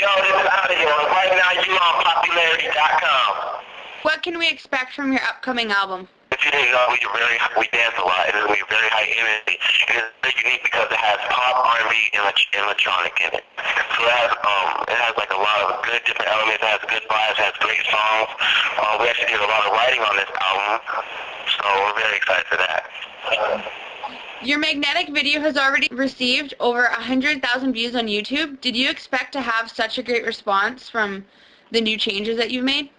Yo, this is A.U.D.I.O. Right now, you on popularity.com. What can we expect from your upcoming album? If you didn't know, we dance a lot. It is going to be very high energy. It is very unique because it has pop, R&B, and electronic in it. So it has like a lot of good different elements. It has good vibes. It has great songs. We actually did a lot of writing on this album, so we're very excited for that. Your Magnetic video has already received over 100,000 views on YouTube. Did you expect to have such a great response from the new changes that you've made?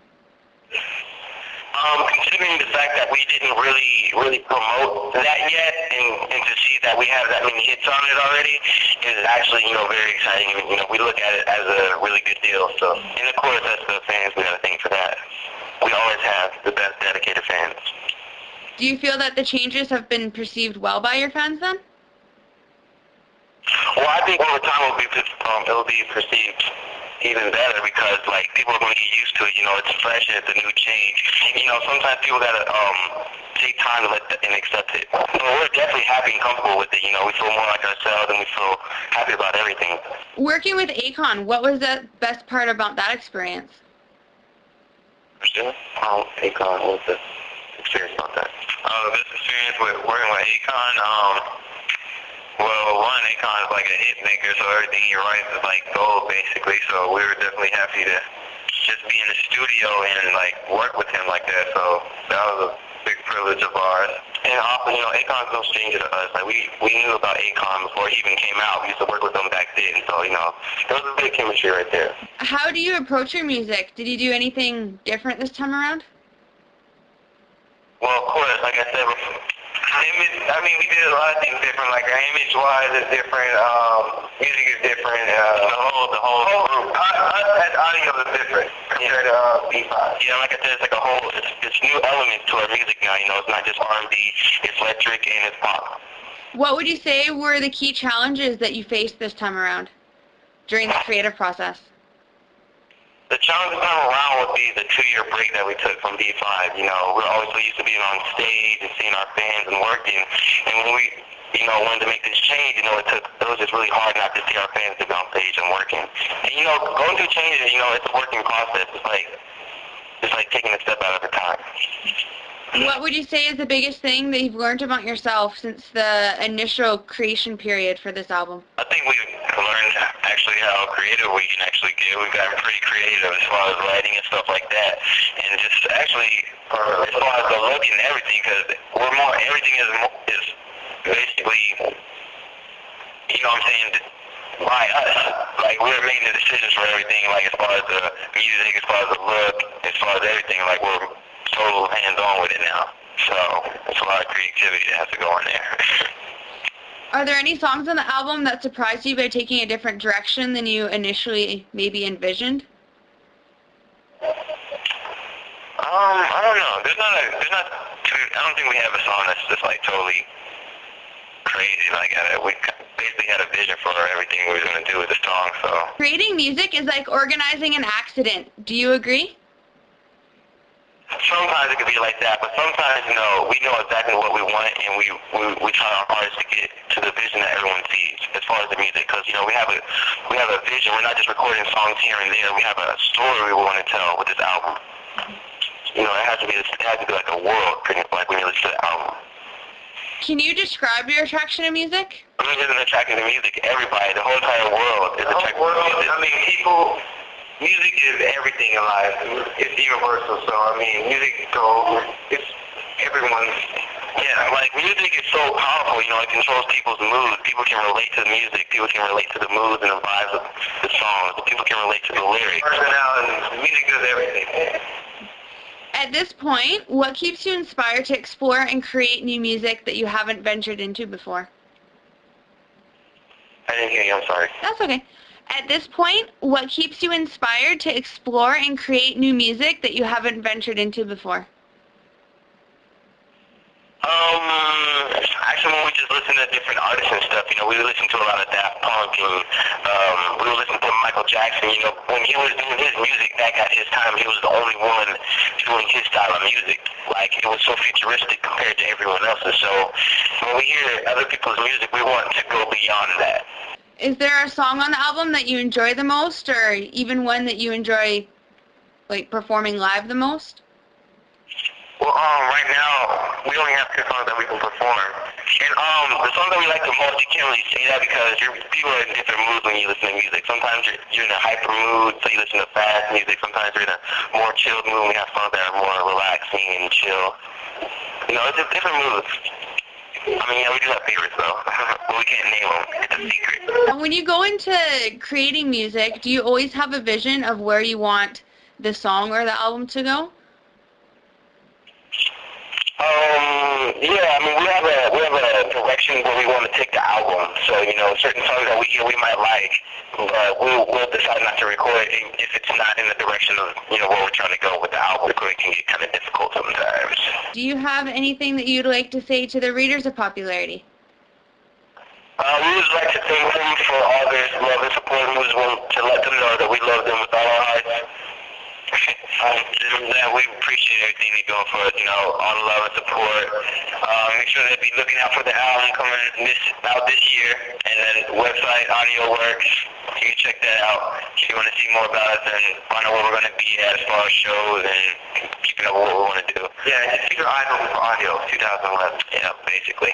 Considering the fact that we didn't really promote that yet, and to see that we have that many hits on it already is actually, very exciting. We look at it as a really good deal. So, and of course, as the fans, we got to thank for that. We always have the best dedicated fans. Do you feel that the changes have been perceived well by your fans then? Well, I think over time it'll be perceived even better because people are going to get used to it. It's fresh and it's a new change. Sometimes people gotta take time to and accept it. But we're definitely happy and comfortable with it. We feel more like ourselves and we feel happy about everything. Working with A.U.D.I.O, what was the best part about that experience? A.U.D.I.O, what was the experience about that? The best experience with working with A.U.D.I.O, well, one, A.U.D.I.O is like a hit maker, so everything he writes is like gold, basically. So we were definitely happy to just be in the studio and work with him like that. So that was a big privilege of ours. And also, A.U.D.I.O is no stranger to us. We knew about A.U.D.I.O before he even came out. We used to work with him back then. So there was a good chemistry right there. How do you approach your music? Did you do anything different this time around? Well, of course, like I said before. We did a lot of things different. Like our image-wise is different. Music is different. The whole group. Us as audio is different compared to B5. Yeah, like I said, it's new elements to our music now. It's not just R&B. It's electric and it's pop. What would you say were the key challenges that you faced this time around during the creative process? The challenge this time around would be the 2-year break that we took from B5. We're always so used to being on stage and seeing our fans and working. And when we, wanted to make this change, it was just really hard not to see our fans to be on stage and working. And, going through changes, it's a working process. It's like taking a step out at a time. What would you say is the biggest thing that you've learned about yourself since the initial creation period for this album? I think we've learned actually how creative we can actually get. We've gotten pretty creative as far as writing and stuff like that. And just actually, as far as the look and everything, because everything is basically, by us. We're making the decisions for everything, as far as the music, as far as the look, as far as everything, we're total hands-on with it now. So it's a lot of creativity that has to go in there. Are there any songs on the album that surprised you by taking a different direction than you initially maybe envisioned? I don't know. I don't think we have a song that's just totally crazy like that. We basically had a vision for everything we were going to do with the song, so. Creating music is like organizing an accident. Do you agree? Sometimes it can be like that, but sometimes, we know exactly what we want, and we try our hardest to get to the vision that everyone sees as far as the music, because, we have a vision. We're not just recording songs here and there. We have a story we want to tell with this album. It has to be like a world, pretty much, when you listen to the album. Can you describe your attraction to music? Music isn't attracting to music. Everybody, the whole entire world is attracted to music. Music is everything in life. It's universal, so music it's everyone's. Yeah, music is so powerful, it controls people's moods. People can relate to the music. People can relate to the moods and the vibes of the songs. People can relate to the lyrics. Personality, music does everything. At this point, what keeps you inspired to explore and create new music that you haven't ventured into before? I didn't hear you, I'm sorry. That's okay. At this point, what keeps you inspired to explore and create new music that you haven't ventured into before? Actually, when we just listen to different artists and stuff, we listen to a lot of Daft Punk, and we were listening to Michael Jackson. When he was doing his music back at his time, he was the only one doing his style of music. It was so futuristic compared to everyone else's. So when we hear other people's music, we want to go beyond that. Is there a song on the album that you enjoy the most, or even one that you enjoy, like, performing live the most? Well, right now, we only have 2 songs that we can perform. And, the songs that we like the most, you can't really say that because people are in different moods when you listen to music. Sometimes you're in a hyper mood, so you listen to fast music. Sometimes you're in a more chilled mood, and we have songs that are more relaxing and chill. You know, it's just different moods. I mean, yeah, we do have favorites, though, but we can't name them. It's a secret. When you go into creating music, do you always have a vision of where you want the song or the album to go? Yeah, I mean, we have a direction where we want to take the album. So, you know, certain songs that we hear we might like, but we'll decide not to record it if it's not in the direction of, you know, where we're trying to go with the album. Recording can get kind of difficult sometimes. Do you have anything that you'd like to say to the readers of Popularity? We would like to thank them for all their love and support, and we just want to let them know that we love them with all our hearts. That we appreciate everything they're doing for us, you know, all the love and support. Make sure that be looking out for the album coming out this year, and then the website, A.U.D.I.O works. You can check that out if you want to see more about us and find out where we're going to be at as far as shows and keeping up with what we want to do. Yeah, just keep your eyes open for A.U.D.I.O 2011. Yeah, basically.